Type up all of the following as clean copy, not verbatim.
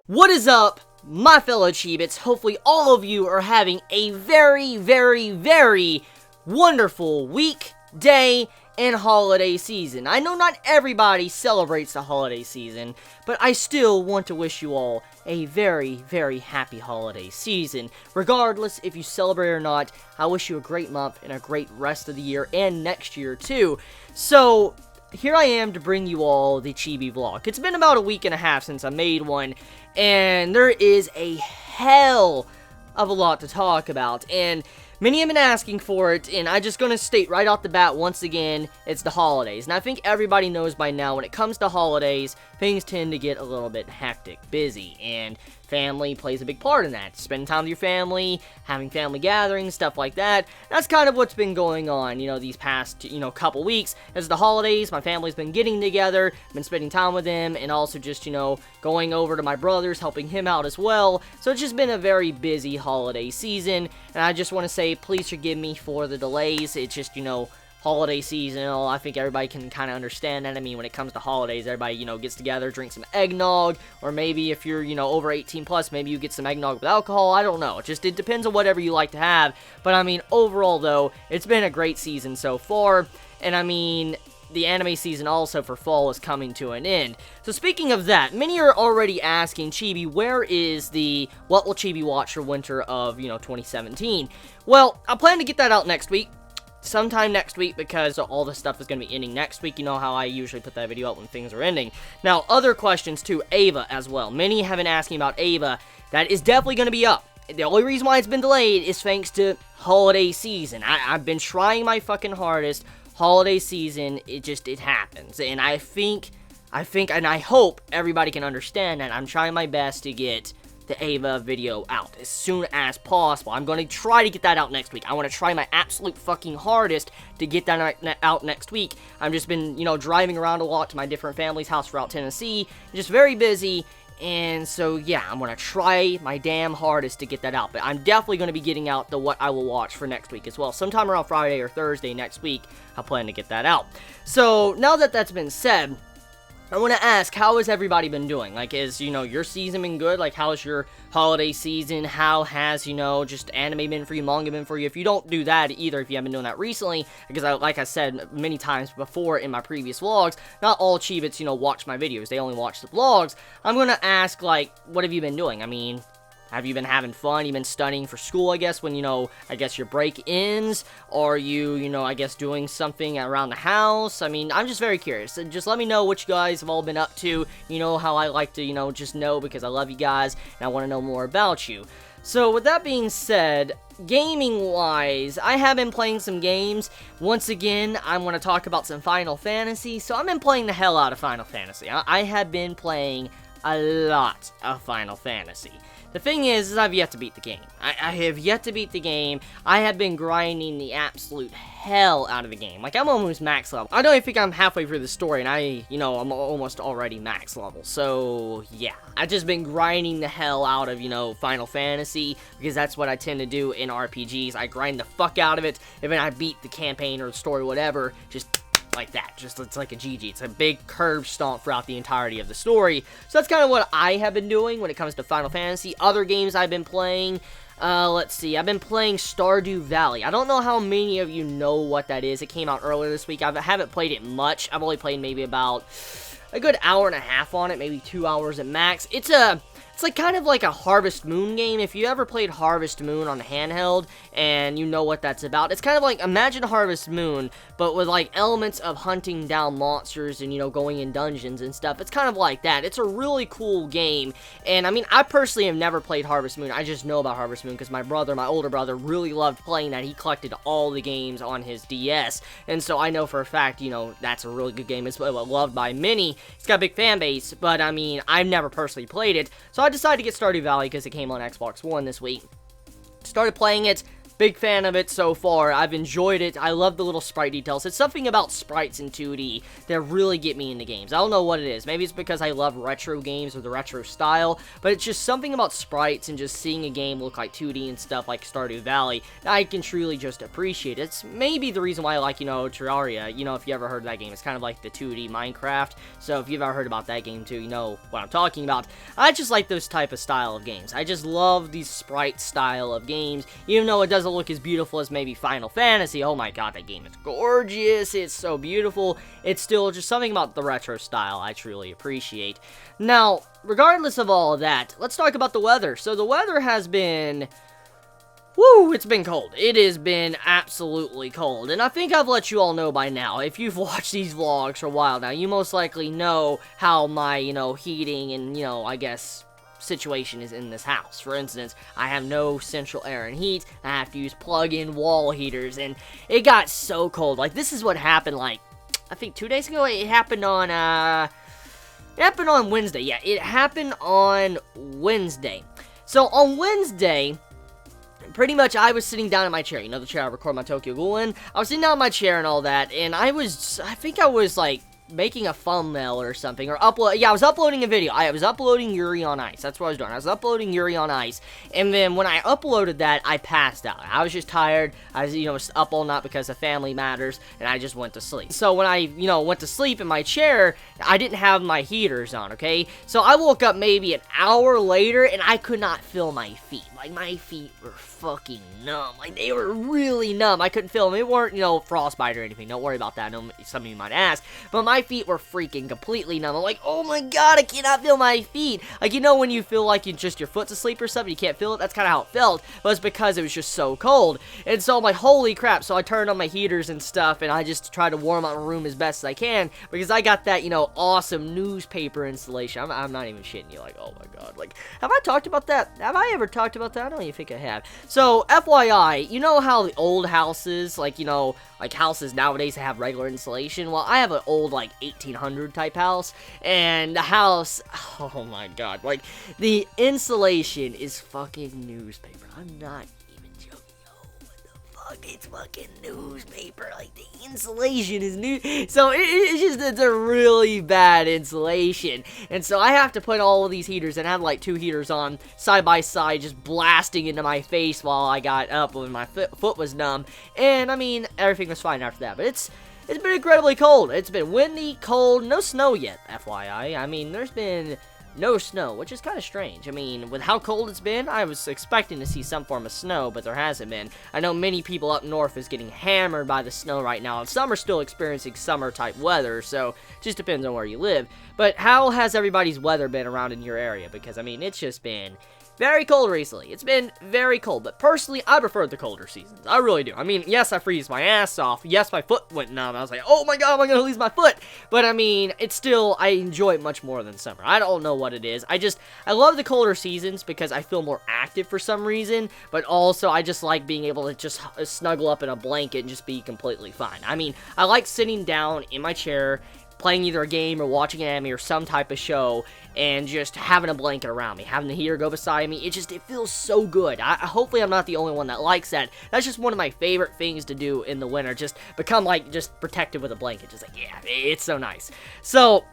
What is up, my fellow Chibits? Hopefully all of you are having a very, very, very wonderful week, day, and holiday season. I know not everybody celebrates the holiday season, but I still want to wish you all a very, very happy holiday season. Regardless if you celebrate or not, I wish you a great month and a great rest of the year and next year too. So, here I am to bring you all the Chibi vlog. It's been about a week and a half since I made one, and there is a hell of a lot to talk about, and many have been asking for it, and I'm just going to state right off the bat once again, it's the holidays. And I think everybody knows by now, when it comes to holidays, things tend to get a little bit hectic, busy, and family plays a big part in that. Spending time with your family, having family gatherings, stuff like that. That's kind of what's been going on, these past, couple weeks. As the holidays, my family's been getting together, been spending time with them, and also just, going over to my brother's, helping him out as well. So it's just been a very busy holiday season, and I just want to say, please forgive me for the delays. It's just, holiday season, I think everybody can kind of understand that. I mean, when it comes to holidays, everybody, gets together, drinks some eggnog, or maybe if you're, over 18 plus, maybe you get some eggnog with alcohol. I don't know. It depends on whatever you like to have. But I mean, overall though, it's been a great season so far, and I mean, the anime season also for fall is coming to an end. So speaking of that, many are already asking, Chibi, where is the What Will Chibi Watch for winter of, 2017? Well, I plan to get that out next week. Sometime next week, because all the stuff is going to be ending next week. You know how I usually put that video out when things are ending. Now, other questions too, Ava as well. Many have been asking about Ava. That is definitely going to be up. The only reason why it's been delayed is thanks to holiday season. I've been trying my fucking hardest. Holiday season, it happens. And I think, and I hope everybody can understand that I'm trying my best to get the Ava video out as soon as possible. I'm going to try to get that out next week. I want to try my absolute fucking hardest to get that out next week. I've just been, driving around a lot to my different family's house throughout Tennessee. Just very busy. And so, yeah, I'm going to try my damn hardest to get that out. But I'm definitely going to be getting out the What I Will Watch for next week as well. Sometime around Friday or Thursday next week, I plan to get that out. So, now that that's been said, I want to ask, how has everybody been doing? Like, is, your season been good? Like, how's your holiday season? How has, just anime been for you, manga been for you? If you don't do that either, if you haven't been doing that recently, because like I said many times before in my previous vlogs, not all Chibits, watch my videos. They only watch the vlogs. I'm going to ask, like, what have you been doing? I mean, have you been having fun? You been studying for school, I guess, when, I guess your break ends? Or you, I guess, doing something around the house? I mean, I'm just very curious. So just let me know what you guys have all been up to. You know how I like to, just know, because I love you guys, and I want to know more about you. So, with that being said, gaming-wise, I have been playing some games. Once again, I want to talk about some Final Fantasy. So, I've been playing the hell out of Final Fantasy. I have been playing a lot of Final Fantasy. The thing is I've yet to beat the game. I have yet to beat the game. I have been grinding the absolute hell out of the game. Like, I'm almost max level. I don't even think I'm halfway through the story, and I'm almost already max level. So, yeah. I've just been grinding the hell out of, Final Fantasy, because that's what I tend to do in RPGs. I grind the fuck out of it, and then I beat the campaign or the story, whatever, just like that. Just, it's like a GG. It's a big curve stomp throughout the entirety of the story. So that's kind of what I have been doing when it comes to Final Fantasy. Other games I've been playing, let's see, I've been playing Stardew Valley. I don't know how many of you know what that is. It came out earlier this week. I haven't played it much. I've only played maybe about a good hour and a half on it, maybe 2 hours at max. It's like kind of like a Harvest Moon game. If you ever played Harvest Moon on the handheld and you know what that's about, it's kind of like, imagine Harvest Moon, but with like elements of hunting down monsters and, going in dungeons and stuff. It's kind of like that. It's a really cool game. And I mean, I personally have never played Harvest Moon. I just know about Harvest Moon because my older brother, really loved playing that. He collected all the games on his DS. And so I know for a fact, that's a really good game. It's loved by many. It's got a big fan base, but I mean, I've never personally played it. So I decided to get Stardew Valley because it came on Xbox One this week. Started playing it. Big fan of it so far. I've enjoyed it. I love the little sprite details. It's something about sprites in 2D that really get me into games. I don't know what it is. Maybe it's because I love retro games or the retro style, but it's just something about sprites and just seeing a game look like 2D and stuff like Stardew Valley that I can truly just appreciate. It's maybe the reason why I like, Terraria. If you ever heard of that game, it's kind of like the 2D Minecraft. So if you've ever heard about that game too, you know what I'm talking about. I just like those type of style of games. I just love these sprite style of games, even though it doesn't look as beautiful as maybe Final Fantasy. Oh my god, that game is gorgeous. It's so beautiful. It's still just something about the retro style I truly appreciate. Now, regardless of all of that, let's talk about the weather. So the weather has been... Woo, it's been cold. It has been absolutely cold. And I think I've let you all know by now. If you've watched these vlogs for a while now, you most likely know how my, heating and, I guess... situation is in this house. For instance, I have no central air and heat. I have to use plug-in wall heaters, and it got so cold. Like, this is what happened, like, I think 2 days ago. It happened on Wednesday. Yeah, it happened on Wednesday. So, on Wednesday, pretty much I was sitting down in my chair. The chair I record my Tokyo Ghoul in. I was sitting down in my chair and all that, and I think I was, like, making a thumbnail or something, or I was uploading a video. I was uploading Yuri on Ice. That's what I was doing. I was uploading Yuri on Ice, and then when I uploaded that, I passed out. I was just tired. I was, up all night because of family matters, and I just went to sleep. So when I, went to sleep in my chair, I didn't have my heaters on, okay? So I woke up maybe an hour later, and I could not feel my feet. Like, my feet were fucking numb. Like, they were really numb. I couldn't feel them. It weren't, frostbite or anything. Don't worry about that. I know some of you might ask. But my feet were freaking completely numb. I'm like, oh my god, I cannot feel my feet. Like, when you feel like your foot's asleep or something, you can't feel it? That's kind of how it felt. But it's because it was just so cold. And so I'm like, holy crap. So I turned on my heaters and stuff, and I just tried to warm up my room as best as I can, because I got that, awesome newspaper installation. I'm not even shitting you. Like, oh my god. Like, have I talked about that? Have I ever talked about that? I don't even think I have. So, FYI, you know how the old houses, like houses nowadays have regular insulation? Well, I have an old, 1800 type house, and the house, oh my god, the insulation is fucking newspaper. I'm not even joking. It's fucking newspaper. The insulation is new. So it's a really bad insulation. And so I have to put all of these heaters, and I have 2 heaters on side by side, just blasting into my face while I got up when my foot was numb. And I mean, everything was fine after that. But it's been incredibly cold. It's been windy, cold, no snow yet, FYI. I mean, there's been no snow, which is kind of strange. I mean, with how cold it's been, I was expecting to see some form of snow, but there hasn't been. I know many people up north is getting hammered by the snow right now, and some are still experiencing summer-type weather, so it just depends on where you live. But how has everybody's weather been around in your area? Because, I mean, it's just been very cold recently. It's been very cold, but personally, I prefer the colder seasons. I really do. I mean, yes, I freeze my ass off. Yes, my foot went numb. I was like, oh my god, am I gonna lose my foot? But I mean, it's still, I enjoy it much more than summer. I don't know what it is. I love the colder seasons because I feel more active for some reason, but also I just like being able to just snuggle up in a blanket and just be completely fine. I mean, I like sitting down in my chair, playing either a game or watching an anime or some type of show, and just having a blanket around me, having the heater go beside me. It feels so good. Hopefully I'm not the only one that likes that. That's just one of my favorite things to do in the winter, just become just protected with a blanket. Just yeah, it's so nice. So,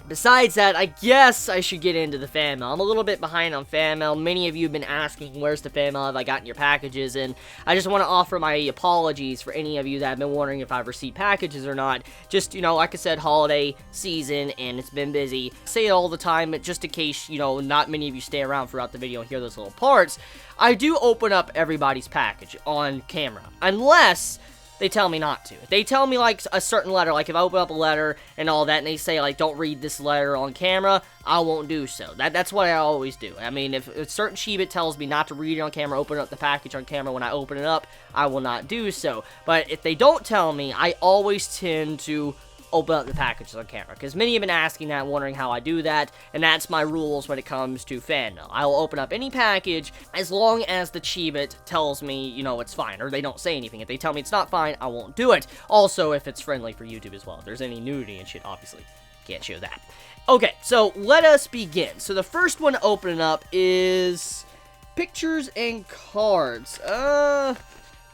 besides that, I guess I should get into the fan mail. I'm a little bit behind on fan mail. Many of you have been asking, where's the fan mail? Have I gotten your packages? And I just want to offer my apologies for any of you that have been wondering if I've received packages or not. Just, like I said, holiday season, and it's been busy. I say it all the time, but just in case, not many of you stay around throughout the video and hear those little parts, I do open up everybody's package on camera. Unless they tell me not to. If they tell me, a certain letter, if I open up a letter and all that, and they say, don't read this letter on camera, I won't do so. That's what I always do. I mean, if a certain Chibi tells me not to read it on camera, open up the package on camera when I open it up, I will not do so. But if they don't tell me, I always tend to open up the packages on camera, because many have been asking that, wondering how I do that, and that's my rules when it comes to fan mail. I will open up any package as long as the Chibi tells me, it's fine, or they don't say anything. If they tell me it's not fine, I won't do it. Also, if it's friendly for YouTube as well. If there's any nudity and shit, obviously, can't show that. Okay, so let us begin. So the first one opening up is pictures and cards.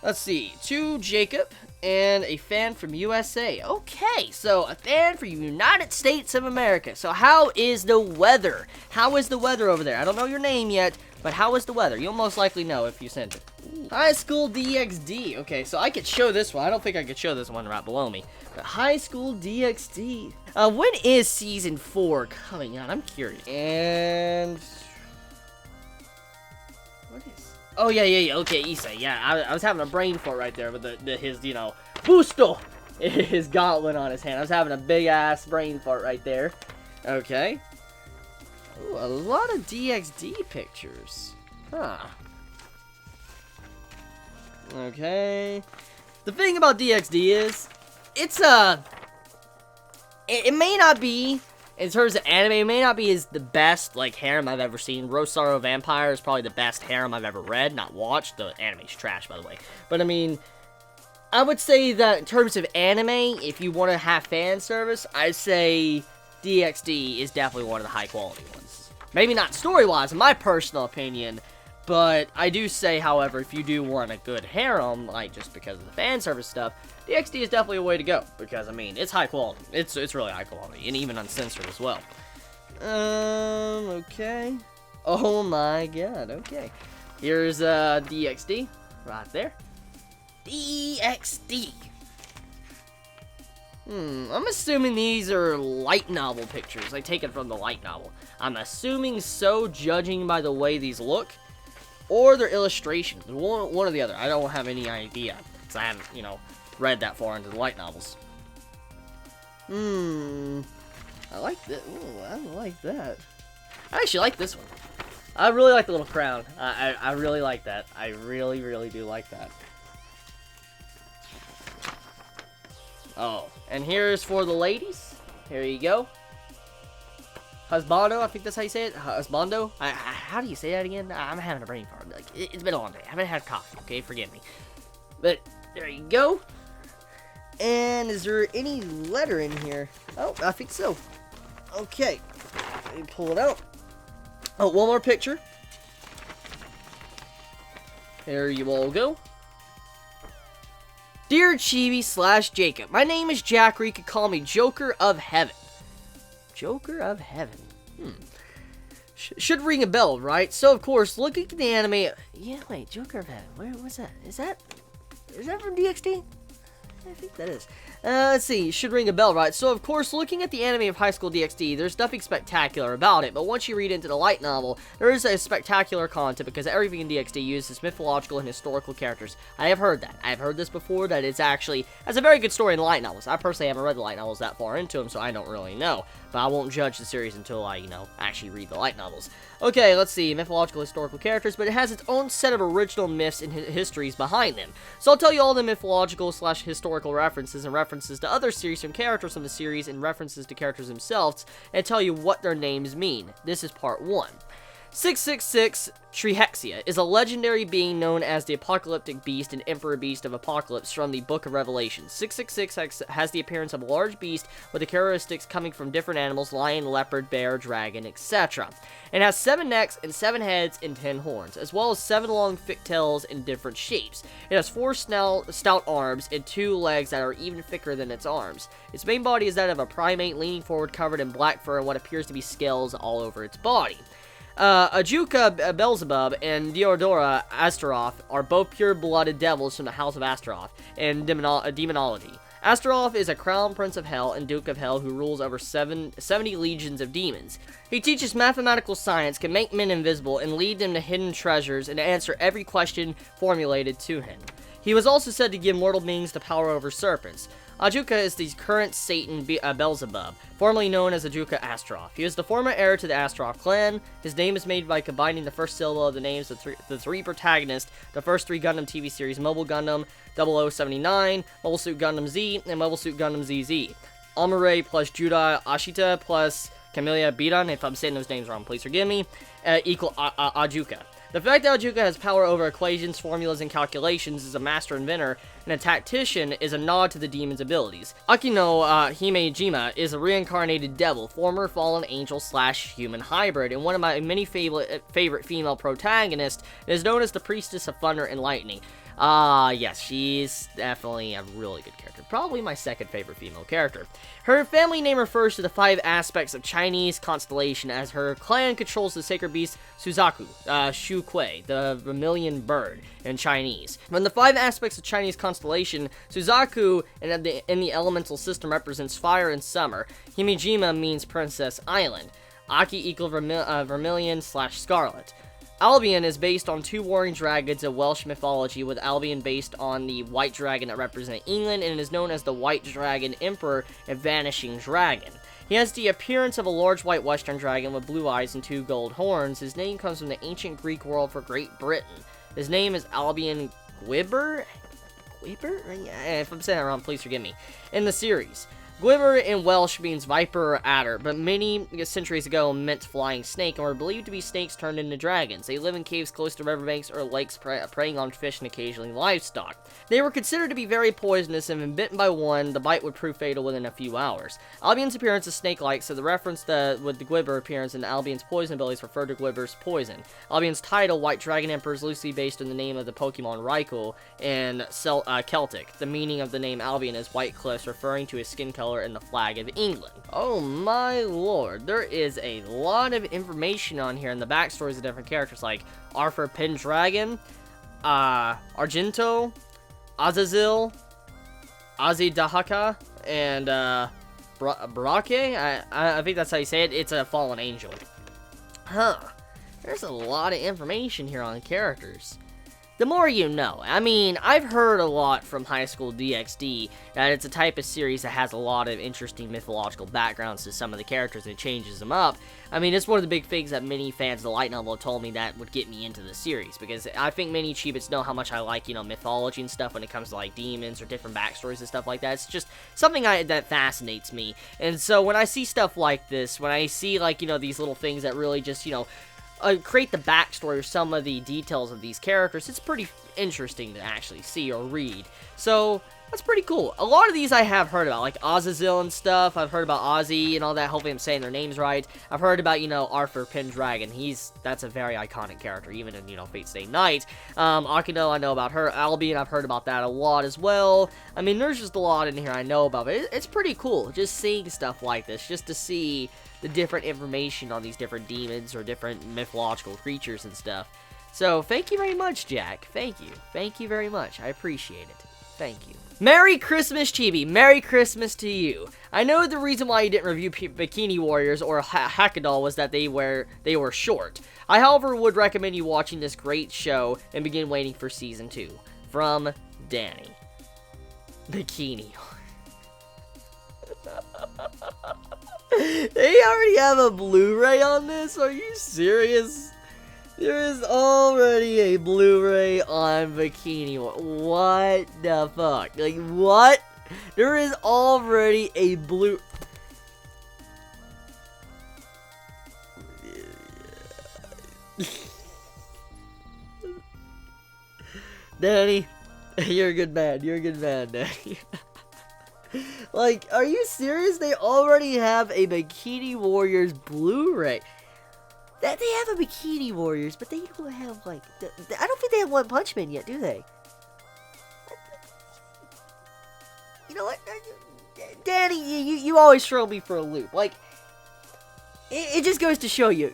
Let's see. To Jacob and a fan from USA. Okay, so a fan from United States of America. So how is the weather? How is the weather over there? I don't know your name yet, but how is the weather? You'll most likely know if you send it. High School DxD. Okay, so I could show this one. I don't think I could show this one right below me. But High School DxD. When is Season 4 coming out? I'm curious. And... what is... oh, yeah. Okay, Issei. Yeah, I was having a brain fart right there with his, you know, Busto! His gauntlet on his hand. I was having a big-ass brain fart right there. Okay. Ooh, a lot of DxD pictures. Huh. Okay. The thing about DxD is, it's it may not be, in terms of anime, it may not be the best, like, harem I've ever seen. Rosario Vampire is probably the best harem I've ever read, not watched. The anime's trash, by the way. But, I mean, I would say that in terms of anime, if you want to have fan service, I'd say DxD is definitely one of the high-quality ones. Maybe not story-wise, in my personal opinion, but I do say, however, if you do want a good harem, like, just because of the fan service stuff, DxD is definitely a way to go, because, I mean, it's high quality. It's really high quality, and even uncensored as well. Okay. Oh my god, okay. Here's, DxD, right there. DxD. I'm assuming these are light novel pictures, like, taken from the light novel. I'm assuming so, judging by the way these look. Or they're illustrations. One or the other. I don't have any idea. Because I haven't, you know, read that far into the light novels. I like that. Ooh, I like that. I actually like this one. I really like the little crown. I really like that. I really do like that. Oh, and here's for the ladies. Here you go. Husbando, I think that's how you say it. Husbando. How do you say that again? I'm having a brain fart. Like, it's been a long day. I haven't had coffee, okay? Forgive me. But, there you go. And is there any letter in here? Oh, I think so. Okay. Let me pull it out. Oh, one more picture. There you all go. Dear Chibi / Jacob, my name is Jack, or you could call me Joker of Heaven. Joker of Heaven. Should ring a bell, right? So, of course, looking at the anime... yeah, wait, Joker of Heaven. What's that? Is that from DxD? I think that is. Let's see. Should ring a bell, right? So, of course, looking at the anime of High School DxD, there's nothing spectacular about it, but once you read into the light novel, there is a spectacular content because everything in DxD uses mythological and historical characters. I have heard that. I've heard this before, that it's actually has a very good story in the light novels. I personally haven't read the light novels that far into them, so I don't really know. But I won't judge the series until I, you know, actually read the light novels. Okay, let's see. Mythological, historical characters, but it has its own set of original myths and histories behind them. So I'll tell you all the mythological / historical references and references to other series from characters from the series and references to characters themselves, and tell you what their names mean. This is part 1. 666 Trihexia is a legendary being known as the Apocalyptic Beast and Emperor Beast of Apocalypse from the Book of Revelation. 666 has the appearance of a large beast with the characteristics coming from different animals: lion, leopard, bear, dragon, etc. It has 7 necks and 7 heads and 10 horns, as well as 7 long thick tails in different shapes. It has 4 stout arms and 2 legs that are even thicker than its arms. Its main body is that of a primate leaning forward, covered in black fur and what appears to be scales all over its body. Ajuka Beelzebub and Diodora Astaroth are both pure-blooded devils from the House of Astaroth and demonology. Astaroth is a crown prince of hell and duke of hell who rules over 70 legions of demons. He teaches mathematical science, can make men invisible, and lead them to hidden treasures and answer every question formulated to him. He was also said to give mortal beings the power over serpents. Ajuka is the current Satan Beelzebub, formerly known as Ajuka Astaroth. He is the former heir to the Astaroth clan. His name is made by combining the first syllable of the names of the 3 protagonists, the first 3 Gundam TV series: Mobile Gundam 0079, Mobile Suit Gundam Z, and Mobile Suit Gundam ZZ. Amure plus Judah Ashita plus Camellia Bidan, if I'm saying those names wrong, please forgive me, equal Ajuka. The fact that Ojuka has power over equations, formulas, and calculations, is a master inventor, and a tactician is a nod to the demon's abilities. Akino Himejima is a reincarnated devil, former fallen angel / human hybrid, and one of my many favorite female protagonists, and is known as the Priestess of Thunder and Lightning. Yes, she's definitely a really good character. Probably my second favorite female character. Her family name refers to the 5 aspects of Chinese constellation, as her clan controls the sacred beast Suzaku, Shu Kui, the vermilion bird in Chinese. When the 5 aspects of Chinese constellation, Suzaku in the elemental system represents fire and summer. Himejima means princess island. Aki equal vermilion / scarlet. Albion is based on 2 warring dragons of Welsh mythology, with Albion based on the white dragon that represents England, and is known as the White Dragon Emperor and Vanishing Dragon. He has the appearance of a large white western dragon with blue eyes and 2 gold horns. His name comes from the ancient Greek world for Great Britain. His name is Albion Gwibber? If I'm saying that wrong, please forgive me. In the series, Gwibber in Welsh means viper or adder, but many centuries ago meant flying snake, and were believed to be snakes turned into dragons. They live in caves close to riverbanks or lakes, preying on fish and occasionally livestock. They were considered to be very poisonous, and when bitten by one, the bite would prove fatal within a few hours. Albion's appearance is snake-like, so the reference with the Gwibber appearance and Albion's poison abilities refer to Gwibber's poison. Albion's title, White Dragon Emperor, is loosely based on the name of the Pokemon Raikou in Celtic. The meaning of the name Albion is White Cliffs, referring to his skin color and the flag of England. Oh my lord, there is a lot of information on here in the backstories of different characters, like Arthur Pendragon, Argento, Azazel, Azidahaka, and Barake. I think that's how you say it. It's a fallen angel. Huh. There's a lot of information here on characters. The more you know. I mean, I've heard a lot from School DxD that it's a type of series that has a lot of interesting mythological backgrounds to some of the characters, and it changes them up. I mean, it's one of the big things that many fans of the light novel told me that would get me into the series, because I think many Chibits know how much I like, mythology and stuff when it comes to, like, demons or different backstories and stuff like that. It's just something that fascinates me. And so when I see stuff like this, when I see, like, these little things that really just, create the backstory or some of the details of these characters, it's pretty interesting to actually see or read. So, that's pretty cool. A lot of these I have heard about, like Azazel and stuff. I've heard about Ozzy and all that. Hopefully I'm saying their names right. I've heard about, Arthur Pendragon. That's a very iconic character, even in, Fate Stay Night. Akino, I know about her. Albion, I've heard about that a lot as well. I mean, there's just a lot in here I know about, but it's pretty cool just seeing stuff like this, just to see the different information on these different demons or different mythological creatures and stuff. So, thank you very much, Jack. Thank you. Thank you very much. I appreciate it. Thank you. Merry Christmas, Chibi. Merry Christmas to you. I know the reason why you didn't review Bikini Warriors or Hackadol was that they were short. I, however, would recommend you watching this great show and begin waiting for Season 2. From Danny. Bikini. They already have a Blu-ray on this? Are you serious? There is already a Blu-ray on Bikini. What the fuck? Like, what? There is already a Danny, you're a good man. You're a good man, Danny. Like, are you serious? They already have a Bikini Warriors Blu-ray. They have a Bikini Warriors, but they don't have, like... I don't think they have One Punch Man yet, do they? You know what? Danny, you always throw me for a loop. Like, it just goes to show you,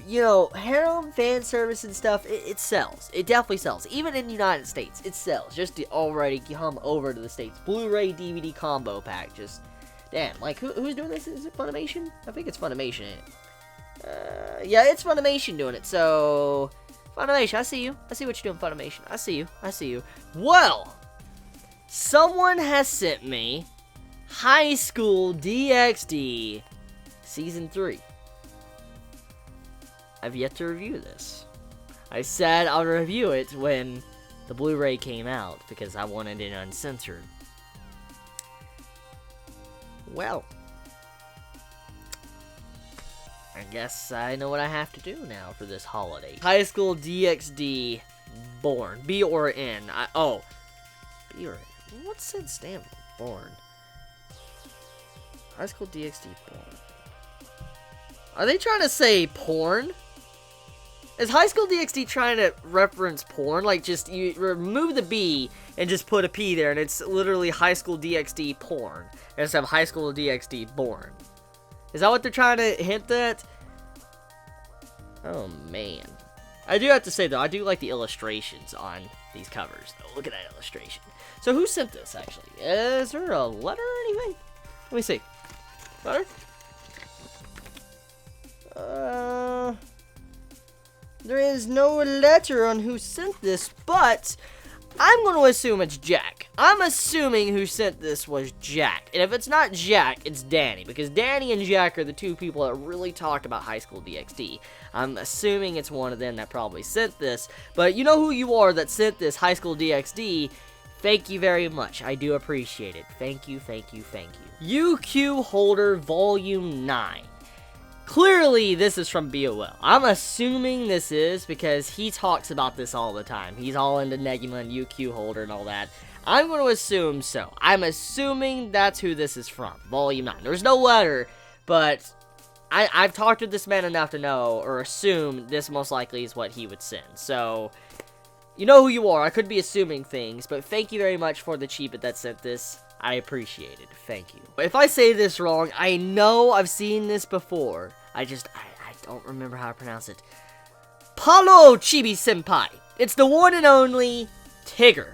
harem, fan service and stuff, it sells. It definitely sells. Even in the United States, it sells. Just to already come over to the States. Blu-ray DVD combo pack. Just, damn. Like, who's doing this? Is it Funimation? I think it's Funimation, ain't it? Yeah, it's Funimation doing it, so... Funimation, I see you. I see what you're doing, Funimation. I see you. I see you. Well, someone has sent me School DxD Season 3. I've yet to review this. I said I'll review it when the Blu-ray came out, because I wanted it uncensored. Well... I guess I know what I have to do now for this holiday. High School DxD Born. B or N. Oh. B or N. What's that stand for? Born. High School DxD Born. Are they trying to say porn? Is High School DxD trying to reference porn? Like, just, you remove the B and just put a P there, and it's literally High School DxD porn. Instead of High School DxD Born. Is that what they're trying to hint at? Oh, man. I do have to say, though, I do like the illustrations on these covers. Oh, look at that illustration. So, who sent this, actually? Is there a letter or anything? Let me see. Letter? There is no letter on who sent this, but I'm going to assume it's Jack. I'm assuming who sent this was Jack. And if it's not Jack, it's Danny, because Danny and Jack are the two people that really talk about High School DxD. I'm assuming it's one of them that probably sent this, but you know who you are that sent this, High School DxD. Thank you very much. I do appreciate it. Thank you, thank you, thank you. UQ Holder Volume 9. Clearly, this is from BOL. I'm assuming this is because he talks about this all the time. He's all into Negima and UQ Holder and all that. I'm going to assume so. I'm assuming that's who this is from. Volume 9. There's no letter, but I've talked to this man enough to know or assume this most likely is what he would send. So, you know who you are. I could be assuming things, but thank you very much for the Chibi that sent this. I appreciate it. Thank you. If I say this wrong, I know I've seen this before. I don't remember how to pronounce it. Paulo Chibi Senpai. It's the one and only Tigger.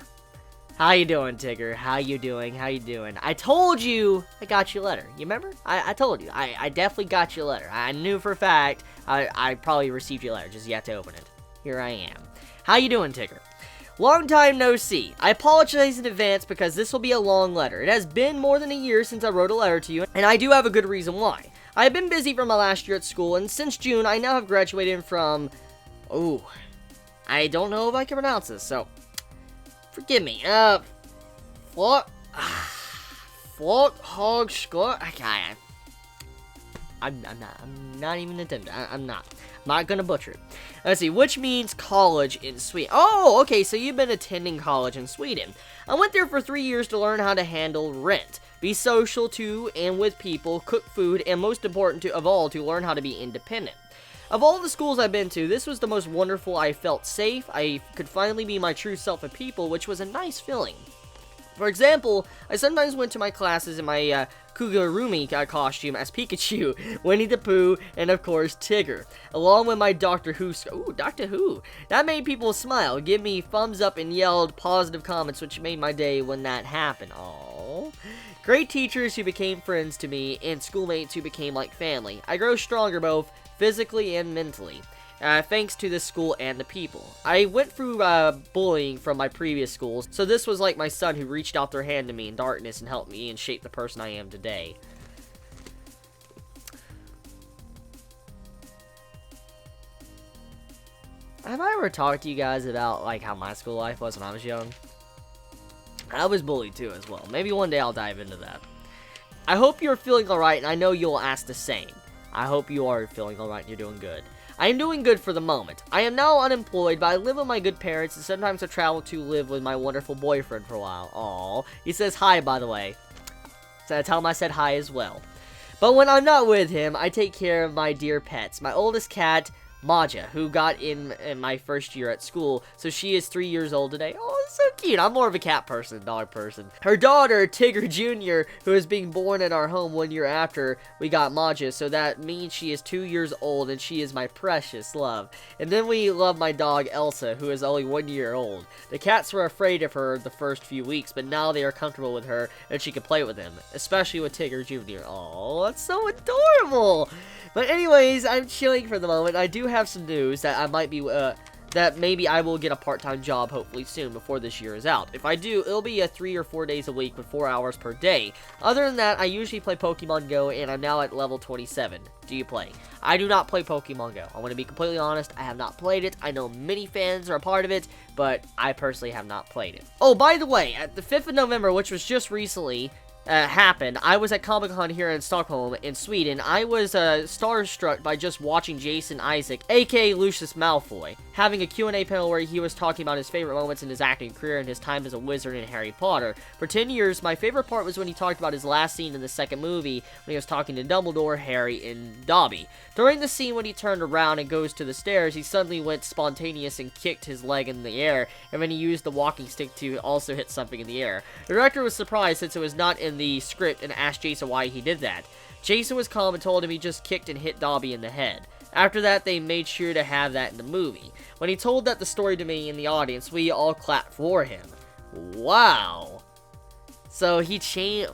How you doing, Tigger? How you doing? How you doing? I told you I got you a letter. You remember? I told you. I definitely got you a letter. I knew for a fact I probably received your letter. Just yet to open it. Here I am. How you doing, Tigger? Long time no see. I apologize in advance because this will be a long letter. It has been more than a year since I wrote a letter to you, and I do have a good reason why. I have been busy for my last year at school, and since June, I now have graduated from... Oh, I don't know if I can pronounce this, so... Forgive me. Flock Hog Scott. I'm not even attempting. I'm not gonna butcher it. Let's see, which means college in Sweden. Oh, okay, so you've been attending college in Sweden. I went there for 3 years to learn how to handle rent, be social to and with people, cook food, and most important of all, to learn how to be independent. Of all the schools I've been to, this was the most wonderful. I felt safe. I could finally be my true self with people, which was a nice feeling. For example, I sometimes went to my classes in my Kugurumi costume as Pikachu, Winnie the Pooh, and of course Tigger, along with my Doctor Who. Ooh, Doctor Who. That made people smile, give me thumbs up, and yelled positive comments, which made my day when that happened. Aww. Great teachers who became friends to me, and schoolmates who became like family. I grow stronger both physically and mentally. Thanks to this school and the people. I went through bullying from my previous schools, so this was like my son who reached out their hand to me in darkness and helped me and shape the person I am today. Have I ever talked to you guys about like how my school life was when I was young? I was bullied too as well. Maybe one day I'll dive into that. I hope you're feeling alright, and I know you'll ask the same. I hope you are feeling alright and you're doing good. I am doing good for the moment. I am now unemployed, but I live with my good parents, and sometimes I travel to live with my wonderful boyfriend for a while. Aww. He says hi, by the way. So I tell him I said hi as well. But when I'm not with him, I take care of my dear pets. My oldest cat, Maja, who got in my first year at school, so she is 3 years old today. Oh, it's so cute. I'm more of a cat person, dog person. Her daughter, Tigger Jr., who is being born in our home 1 year after we got Maja, so that means she is 2 years old, and she is my precious love. And then we love my dog, Elsa, who is only 1 year old. The cats were afraid of her the first few weeks, but now they are comfortable with her, and she can play with them, especially with Tigger Jr. Oh, that's so adorable! But anyways, I'm chilling for the moment. I do have some news that I might be, that maybe I will get a part-time job hopefully soon before this year is out. If I do, it'll be a 3 or 4 days a week with 4 hours per day. Other than that, I usually play Pokemon Go, and I'm now at level 27. Do you play? I do not play Pokemon Go. I want to be completely honest, I have not played it. I know many fans are a part of it, but I personally have not played it. Oh, by the way, at the 5th of November, which was just recently, happened, I was at Comic-Con here in Stockholm, in Sweden. I was starstruck by just watching Jason Isaac, aka Lucius Malfoy, having a Q&A panel where he was talking about his favorite moments in his acting career and his time as a wizard in Harry Potter. For 10 years, my favorite part was when he talked about his last scene in the second movie, when he was talking to Dumbledore, Harry, and Dobby. During the scene when he turned around and goes to the stairs, he suddenly went spontaneous and kicked his leg in the air, and then he used the walking stick to also hit something in the air. The director was surprised since it was not in the script and asked Jason why he did that. Jason was calm and told him he just kicked and hit Dobby in the head. After that, they made sure to have that in the movie. When he told that the story to me in the audience, we all clapped for him. Wow. So he changed.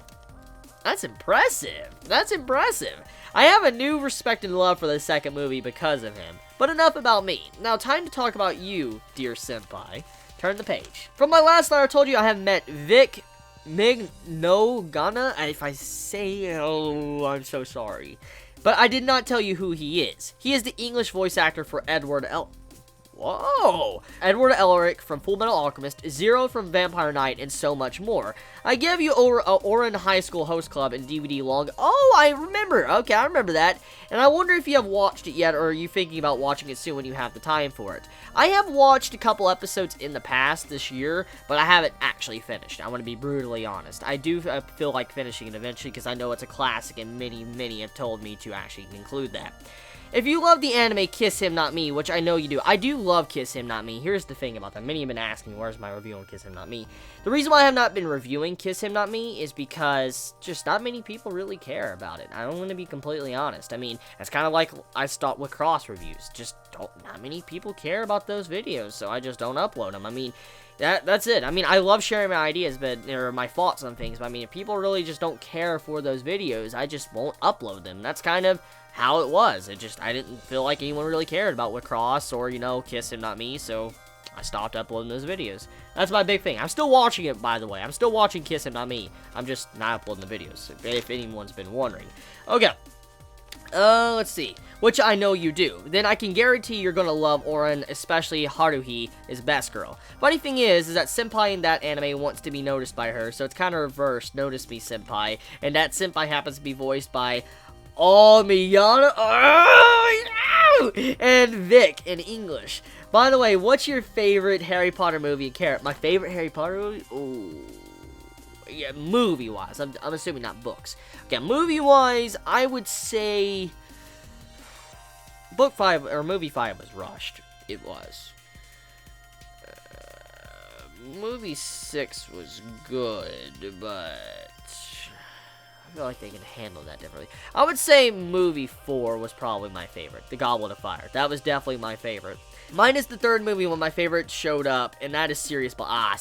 That's impressive. That's impressive. I have a new respect and love for the second movie because of him. But enough about me. Now time to talk about you, dear senpai. Turn the page. From my last letter, I told you I have met Vic Mignogana. If I say, oh, I'm so sorry. But I did not tell you who he is. He is the English voice actor for Edward Elric from Fullmetal Alchemist, Zero from Vampire Knight, and so much more. I gave you Orin High School Host Club and DVD long. Oh, I remember. Okay, I remember that. And I wonder if you have watched it yet, or are you thinking about watching it soon when you have the time for it. I have watched a couple episodes in the past this year, but I haven't actually finished. I want to be brutally honest. I do feel like finishing it eventually because I know it's a classic and many have told me to actually include that. If you love the anime Kiss Him Not Me, which I know you do, I do love Kiss Him Not Me. Here's the thing about that. Many have been asking, where's my review on Kiss Him Not Me? The reason why I have not been reviewing Kiss Him Not Me is because just not many people really care about it. I'm going to be completely honest. I mean, it's kind of like I stopped with cross reviews. Just not many people care about those videos, so I just don't upload them. I mean, that's it. I mean, I love sharing my ideas, or my thoughts on things, but I mean, if people really just don't care for those videos, I just won't upload them. That's kind of how it was. I didn't feel like anyone really cared about Wicross or, Kiss Him Not Me, so I stopped uploading those videos. That's my big thing. I'm still watching it, by the way. I'm still watching Kiss Him Not Me. I'm just not uploading the videos, if anyone's been wondering. Okay. Let's see. Which I know you do. Then I can guarantee you're gonna love Orin, especially Haruhi, his best girl. Funny thing is that Senpai in that anime wants to be noticed by her, so it's kind of reversed, notice me Senpai, and that Senpai happens to be voiced by Miyano and Vic in English. By the way, what's your favorite Harry Potter movie and character? My favorite Harry Potter movie? Ooh. Yeah, movie-wise. I'm assuming not books. Okay, movie-wise, I would say book 5 or movie 5 was rushed. It was. Movie 6 was good, but I feel like they can handle that differently. I would say movie 4 was probably my favorite. The Goblet of Fire. That was definitely my favorite. Mine is the third movie when my favorite showed up, and that is Sirius Black.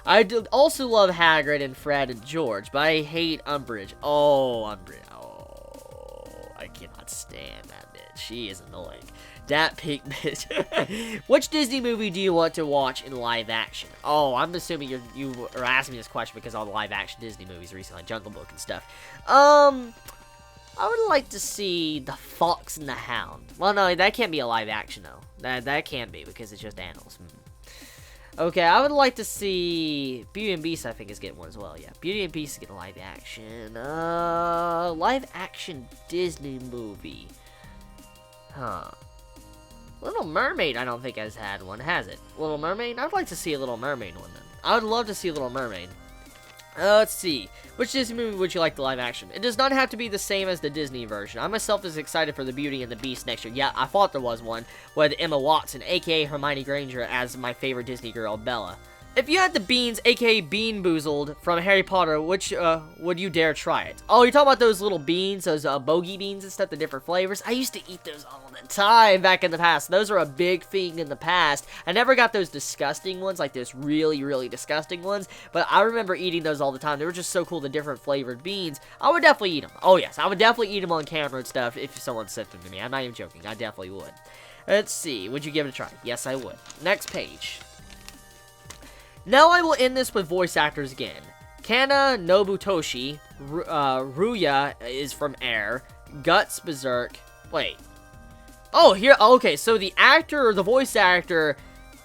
I also love Hagrid and Fred and George, but I hate Umbridge. Oh, Umbridge. Oh, I cannot stand that bitch. She is annoying. That pink bitch. Which Disney movie do you want to watch in live action? Oh, I'm assuming you are asking me this question because all the live action Disney movies recently, like Jungle Book and stuff. I would like to see The Fox and the Hound. Well, no, that can't be a live action though. That can't be because it's just animals. Okay, I would like to see Beauty and Beast. I think is getting one as well. Yeah, Beauty and Beast is getting live action. Live action Disney movie. Huh. Little Mermaid, I don't think has had one, has it? Little Mermaid? I'd like to see a Little Mermaid one then. I would love to see a Little Mermaid. Let's see. Which Disney movie would you like the live action? It does not have to be the same as the Disney version. I myself is excited for the Beauty and the Beast next year. Yeah, I thought there was one with Emma Watson, aka Hermione Granger, as my favorite Disney girl, Bella. If you had the beans, aka Bean Boozled, from Harry Potter, which would you dare try it? Oh, you're talking about those little beans, those bogey beans and stuff, the different flavors? I used to eat those all the time back in the past. Those are a big thing in the past. I never got those disgusting ones, like those really disgusting ones, but I remember eating those all the time. They were just so cool, the different flavored beans. I would definitely eat them. Oh yes, I would definitely eat them on camera and stuff if someone sent them to me. I'm not even joking. I definitely would. Let's see. Would you give it a try? Yes, I would. Next page. Now I will end this with voice actors again. Kana Nobutoshi, Ruya is from Air, Guts Berserk, wait. Oh, here, okay, so the actor, the voice actor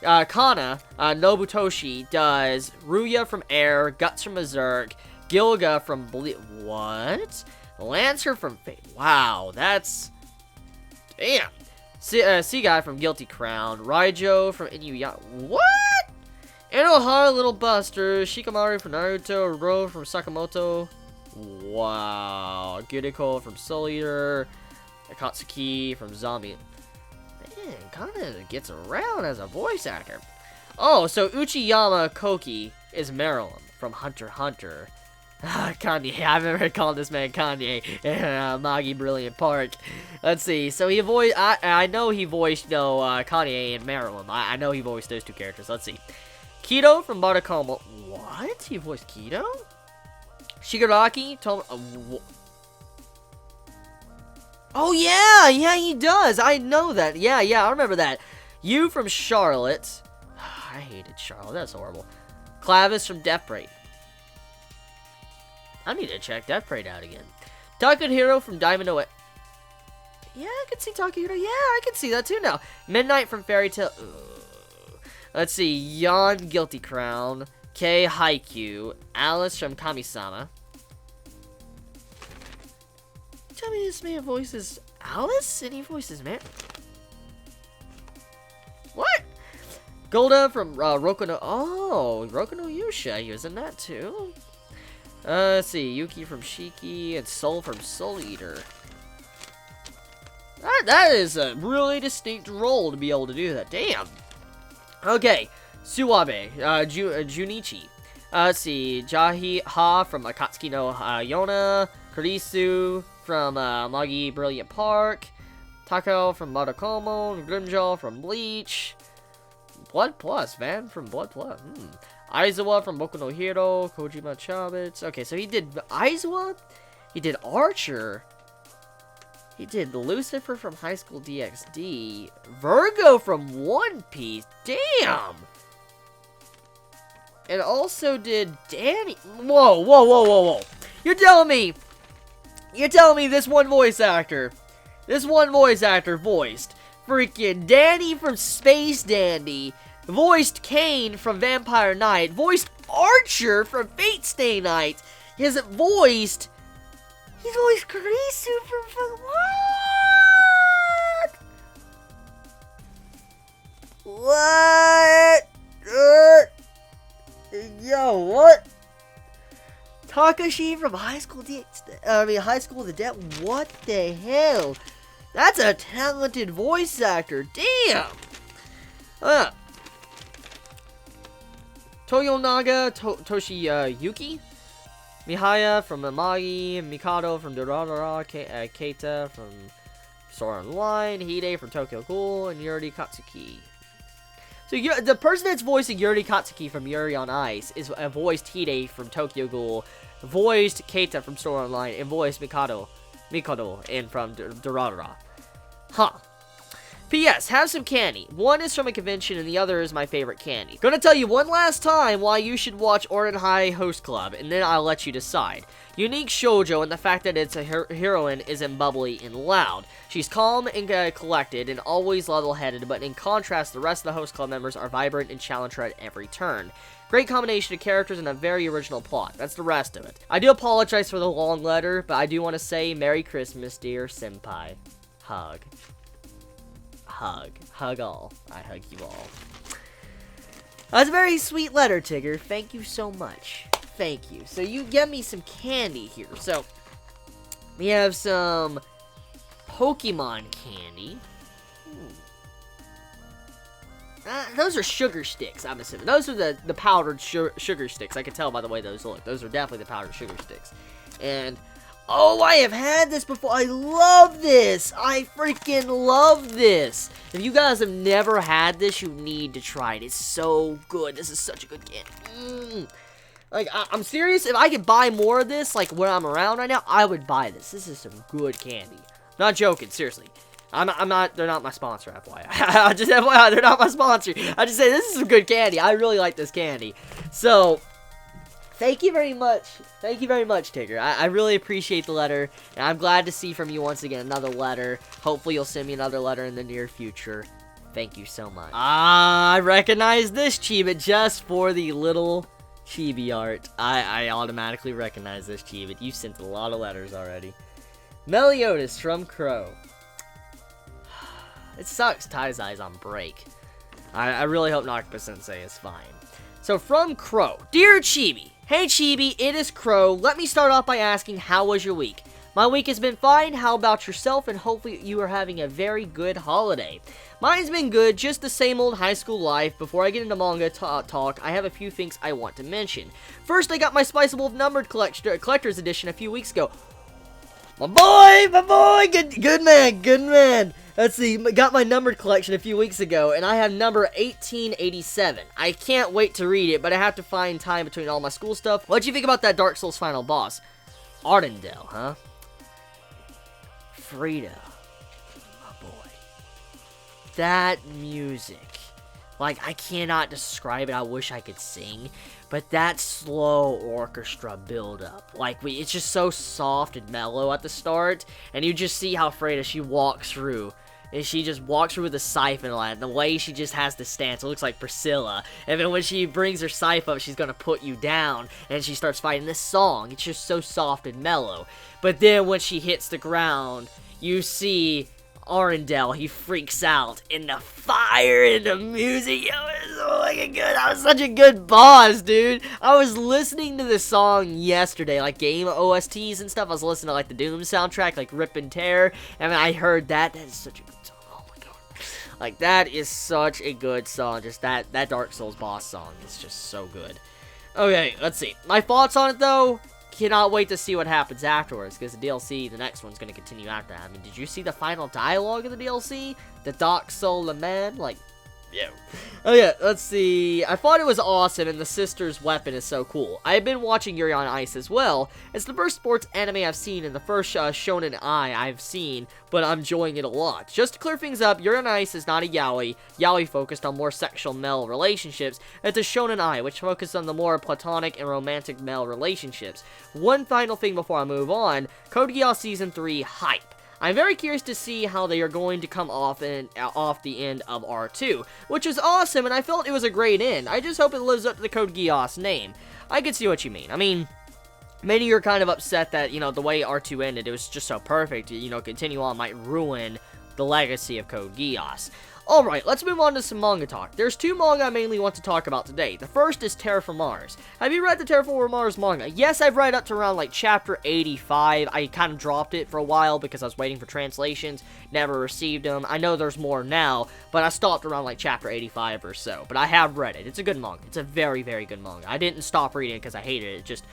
Kana, Nobutoshi does Ruya from Air, Guts from Berserk, Gilga from what? Lancer from Fate. Wow, that's... Damn. Sea Guy from Guilty Crown, Raijo from Inuyasha. What? Inohara, Little Buster, Shikamaru from Naruto, Ro from Sakamoto. Wow. Guriko from Soul Eater, Akatsuki from Zombie. Man, kinda gets around as a voice actor. Oh, so Uchiyama Koki is Marilyn from Hunter x Hunter. Kanye, I've never called this man Kanye in Magi Brilliant Park. Let's see, so he voiced, I know he voiced, Kanye and Marilyn. I know he voiced those two characters. Let's see. Kido from Barakomo. What? He voiced Kido? Shigaraki told oh yeah, he does. I know that. Yeah, I remember that. You from Charlotte. I hated Charlotte. That's horrible. Clavis from Death Parade. I need to check Death Parade out again. Takahiro from Diamond Away. Yeah, I can see Takahiro. Yeah, I can see that too now. Midnight from Fairy Tail. Let's see. Yon Guilty Crown. Kei Haikyuu. Alice from Kamisama. Tell me this man voices Alice? And he voices man. What? Golda from Roku no... Oh, Roku no Yusha. He was in that too. Let's see. Yuki from Shiki and Soul from Soul Eater. That is a really distinct role to be able to do that. Damn. Okay. Suwabe. Junichi. Let's see. Jahi Ha from Akatsuki no Yona. Kurisu from Magi Brilliant Park. Takao from Matakomo. Grimjaw from Bleach. Blood Plus, man, from Blood Plus. Aizawa from Boku no Hero. Kojima Chabits. Okay, so he did Aizawa. He did Archer. He did Lucifer from High School DxD. Virgo from One Piece. Damn. And also did Danny. Whoa. You're telling me this one voice actor voiced freaking Danny from Space Dandy, voiced Kane from Vampire Knight, voiced Archer from Fate Stay Night, he voiced Kurisu from what? Yo, what? Takashi from High School DxD, High School of the Dead. What the hell? That's a talented voice actor. Damn. Toyonaga Toshiyuki. Mihaya from Amagi. Mikado from Durarara. Keita from Sword Online. Hide from Tokyo Ghoul. And Yuri Katsuki. So the person that's voicing Yuri Katsuki from Yuri on Ice is voiced Hide from Tokyo Ghoul, voiced Keita from Sword Online, and voiced Mikado and from Durarara. Huh. P.S. Have some candy. One is from a convention and the other is my favorite candy. Gonna tell you one last time why you should watch Orin High Host Club, and then I'll let you decide. Unique shoujo, and the fact that it's a heroine isn't bubbly and loud. She's calm and collected and always level-headed, but in contrast, the rest of the Host Club members are vibrant and challenge her at every turn. Great combination of characters and a very original plot. That's the rest of it. I do apologize for the long letter, but I do want to say Merry Christmas, dear senpai. Hug. Hug all. I hug you all. That's a very sweet letter, Tigger. Thank you so much. Thank you. So you get me some candy here. So we have some Pokemon candy. Those are sugar sticks, I'm assuming. Those are the powdered sugar sticks. I can tell by the way those look. Those are definitely the powdered sugar sticks. And oh, I have had this before. I love this. I freaking love this. If you guys have never had this, you need to try it. It's so good. This is such a good candy. Like, I'm serious. If I could buy more of this, like, when I'm around right now, I would buy this. This is some good candy. Not joking. Seriously. I'm not, they're not my sponsor, FYI. Just FYI, they're not my sponsor. I just say, this is some good candy. I really like this candy. So, thank you very much. Thank you very much, Tigger. I really appreciate the letter. And I'm glad to see from you once again another letter. Hopefully you'll send me another letter in the near future. Thank you so much. Ah, I recognize this Chibi just for the little Chibi art. I automatically recognize this Chibi. You sent a lot of letters already. Meliodas from Crow. It sucks Taizai's on break. I really hope Nakaba Sensei is fine. So from Crow. Dear Chibi. Hey Chibi, it is Crow. Let me start off by asking, how was your week? My week has been fine. How about yourself? And hopefully you are having a very good holiday. Mine's been good, just the same old high school life. Before I get into manga talk, I have a few things I want to mention. First, I got my Spice Wolf numbered collector's edition a few weeks ago. My boy, good man. Let's see, got my numbered collection a few weeks ago, and I have number 1887. I can't wait to read it, but I have to find time between all my school stuff. What'd you think about that Dark Souls final boss? Arendelle, huh? Frida. Oh boy. That music. Like, I cannot describe it. I wish I could sing. But that slow orchestra build-up. Like, it's just so soft and mellow at the start. And you just see how Frida, she walks through. And she just walks through with a siphon line. The way she just has the stance, it looks like Priscilla. And then when she brings her scythe up, she's gonna put you down. And she starts fighting this song. It's just so soft and mellow. But then when she hits the ground, you see Arendelle, he freaks out, and the fire and the music, yo, it's so fucking good. That was such a good boss, dude. I was listening to this song yesterday, like game OSTs and stuff. I was listening to like the Doom soundtrack, like Rip and Tear, and I heard that. That is such a good song. Oh my god, like that is such a good song. Just that Dark Souls boss song is just so good. Okay, let's see. My thoughts on it though. Cannot wait to see what happens afterwards, because the DLC, the next one's going to continue after that. I mean, did you see the final dialogue of the DLC? The Dark Soul man? Like, yeah. Oh yeah, let's see. I thought it was awesome, and the sister's weapon is so cool. I've been watching Yuri on Ice as well. It's the first sports anime I've seen, and the first shonen I've seen, but I'm enjoying it a lot. Just to clear things up, Yuri on Ice is not a yaoi. Yaoi focused on more sexual male relationships. It's a shonen which focuses on the more platonic and romantic male relationships. One final thing before I move on, Code Geass Season 3 hype. I'm very curious to see how they are going to come off the end of R2, which is awesome, and I felt it was a great end. I just hope it lives up to the Code Geass name. I can see what you mean. I mean, many of you are kind of upset that, you know, the way R2 ended, it was just so perfect. You know, continue on might ruin the legacy of Code Geass. Alright, let's move on to some manga talk. There's two manga I mainly want to talk about today. The first is Terraform Mars. Have you read the Terraform Mars manga? Yes, I've read up to around like chapter 85. I kind of dropped it for a while because I was waiting for translations. Never received them. I know there's more now, but I stopped around like chapter 85 or so. But I have read it. It's a good manga. It's a very, very good manga. I didn't stop reading it because I hated it. It just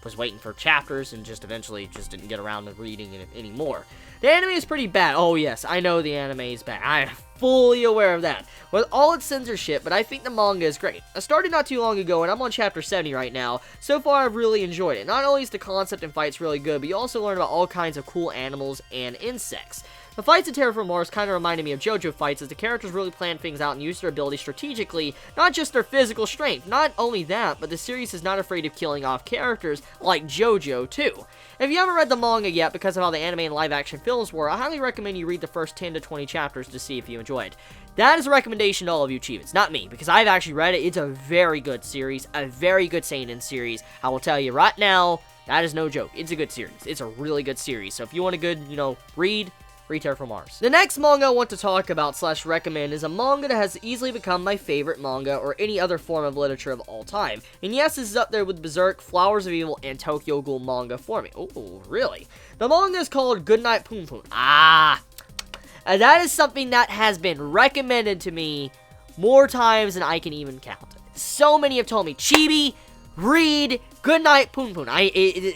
was waiting for chapters and just eventually just didn't get around to reading it anymore. The anime is pretty bad. Oh yes, I know the anime is bad. I am fully aware of that. With all its censorship, but I think the manga is great. I started not too long ago and I'm on chapter 70 right now. So far I've really enjoyed it. Not only is the concept and fights really good, but you also learn about all kinds of cool animals and insects. The fights in Terraform Mars kind of reminded me of JoJo fights, as the characters really plan things out and use their abilities strategically, not just their physical strength. Not only that, but the series is not afraid of killing off characters like JoJo too. If you haven't read the manga yet because of how the anime and live action films were, I highly recommend you read the first 10 to 20 chapters to see if you enjoy it. That is a recommendation to all of you Chibits, not me, because I've actually read it. It's a very good series, a very good seinen series. I will tell you right now, that is no joke. It's a good series. It's a really good series. So if you want a good, read Terraform Mars. The next manga I want to talk about / recommend is a manga that has easily become my favorite manga or any other form of literature of all time. And yes, this is up there with Berserk, Flowers of Evil, and Tokyo Ghoul manga for me. Oh, really? The manga is called Goodnight Poon Poon. And that is something that has been recommended to me more times than I can even count. So many have told me, Chibi, read Goodnight Poon Poon.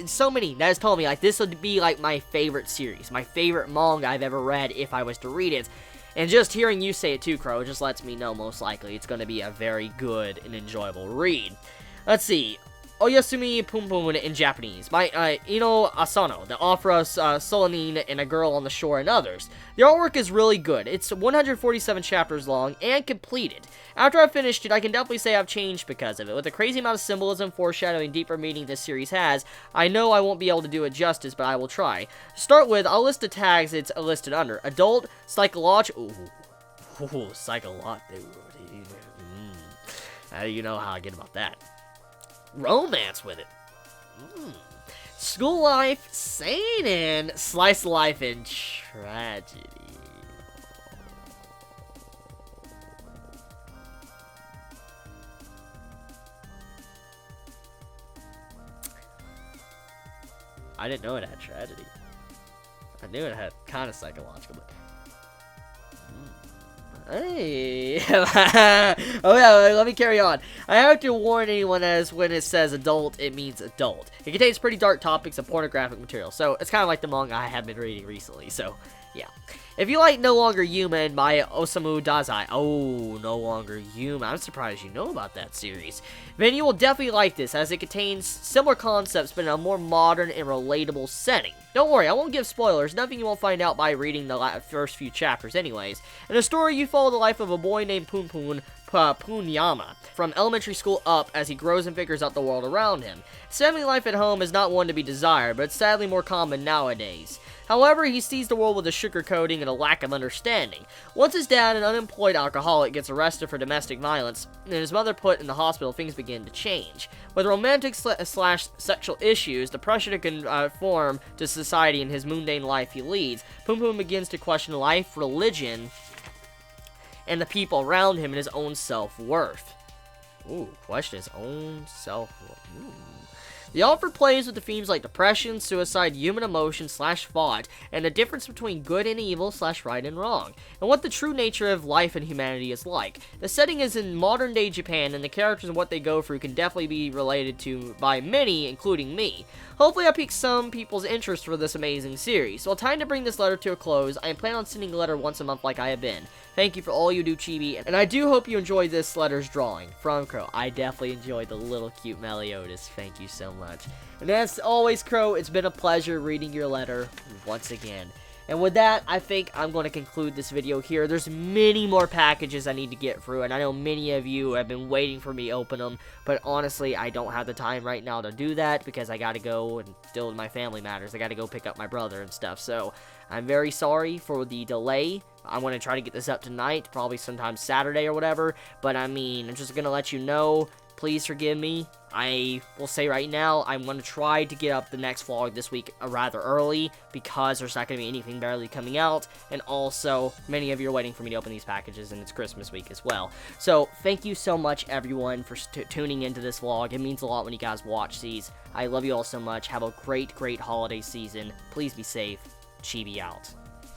So many that has told me, like, this would be, like, my favorite series, my favorite manga I've ever read if I was to read it. And just hearing you say it too, Crow, just lets me know most likely it's going to be a very good and enjoyable read. Let's see. Oyasumi Poon Poon in Japanese. My, Ino Asano, the opera Solanine and A Girl on the Shore and others. The artwork is really good. It's 147 chapters long and completed. After I've finished it, I can definitely say I've changed because of it. With the crazy amount of symbolism, foreshadowing, deeper meaning this series has, I know I won't be able to do it justice, but I will try. To start with, I'll list the tags it's listed under. Adult, psychological... Ooh, psychological. How do you know how I get about that? Romance with it. School life, seinen, slice of life, and tragedy. I didn't know it had tragedy. I knew it had kind of psychological, but... Hey! Oh yeah, let me carry on. I have to warn anyone as when it says adult, it means adult. It contains pretty dark topics and pornographic material, so it's kind of like the manga I have been reading recently, so yeah. If you like No Longer Human by Osamu Dazai, oh, No Longer Human, I'm surprised you know about that series, then you will definitely like this, as it contains similar concepts, but in a more modern and relatable setting. Don't worry, I won't give spoilers, nothing you won't find out by reading the first few chapters anyways. In the story, you follow the life of a boy named Punyama, from elementary school up as he grows and figures out the world around him. His family life at home is not one to be desired, but it's sadly more common nowadays. However, he sees the world with a sugarcoating and a lack of understanding. Once his dad, an unemployed alcoholic, gets arrested for domestic violence, and his mother put in the hospital, things begin to change. With romantic slash sexual issues, the pressure to conform to society and his mundane life he leads, Pum Pum begins to question life, religion, and the people around him and his own self-worth. Ooh, question his own self-worth. The author plays with the themes like depression, suicide, human emotion slash thought, and the difference between good and evil slash right and wrong, and what the true nature of life and humanity is like. The setting is in modern day Japan, and the characters and what they go through can definitely be related to by many, including me. Hopefully I piqued some people's interest for this amazing series. Well, time to bring this letter to a close. I plan on sending a letter once a month like I have been. Thank you for all you do, Chibi, and I do hope you enjoyed this letter's drawing. From Crow, I definitely enjoyed the little cute Meliodas. Thank you so much. And as always, Crow, it's been a pleasure reading your letter once again. And with that, I think I'm going to conclude this video here. There's many more packages I need to get through, and I know many of you have been waiting for me to open them, but honestly, I don't have the time right now to do that, because I gotta go and deal with my family matters. I gotta go pick up my brother and stuff, so I'm very sorry for the delay. I'm going to try to get this up tonight, probably sometime Saturday or whatever, but I mean, I'm just going to let you know, please forgive me. I will say right now, I'm going to try to get up the next vlog this week rather early, because there's not going to be anything barely coming out, and also, many of you are waiting for me to open these packages, and it's Christmas week as well. So, thank you so much, everyone, for tuning into this vlog. It means a lot when you guys watch these. I love you all so much. Have a great, great holiday season. Please be safe. Chibi out.